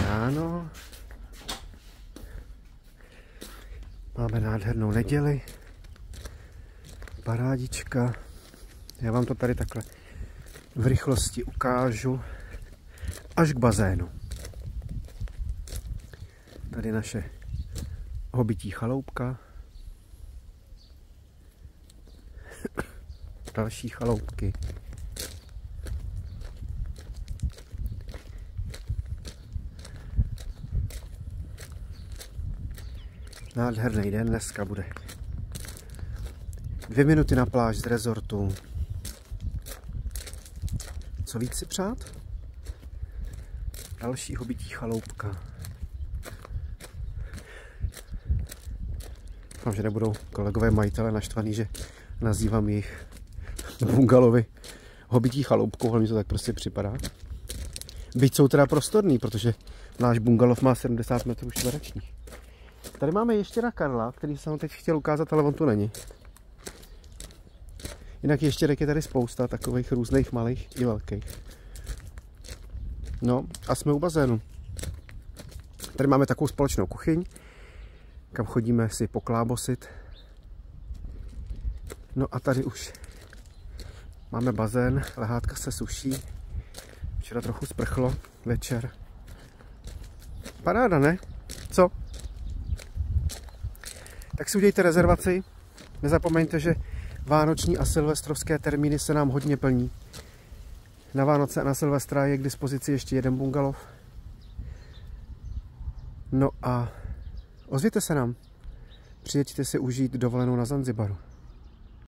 ráno. Máme nádhernou neděli. Parádička. Já vám to tady takhle v rychlosti ukážu až k bazénu. Tady naše hobití chaloupka. Další chaloupky. Nádherný den dneska bude. 2 minuty na pláž z rezortu. Co víc si přát? Další hobití chaloupka. Doufám, že nebudou kolegové majitele naštvaný, že nazývám jejich bungalovy hobití chaloupkou, ale mi to tak prostě připadá. Byť jsou teda prostorný, protože náš bungalov má 70 metrů čtverečních. Tady máme ještěra Karla, který jsem teď chtěl ukázat, ale on tu není. Jinak ještěrek je tady spousta, takových různých malých i velkých. No a jsme u bazénu. Tady máme takovou společnou kuchyň, kam chodíme si poklábosit. No a tady už máme bazén, lehátka se suší. Včera trochu sprchlo, večer. Paráda, ne? Co? Tak si udějte rezervaci. Nezapomeňte, že vánoční a silvestrovské termíny se nám hodně plní. Na Vánoce a na Silvestra je k dispozici ještě jeden bungalov. No a ozvěte se nám. Přijeďte si užít dovolenou na Zanzibaru.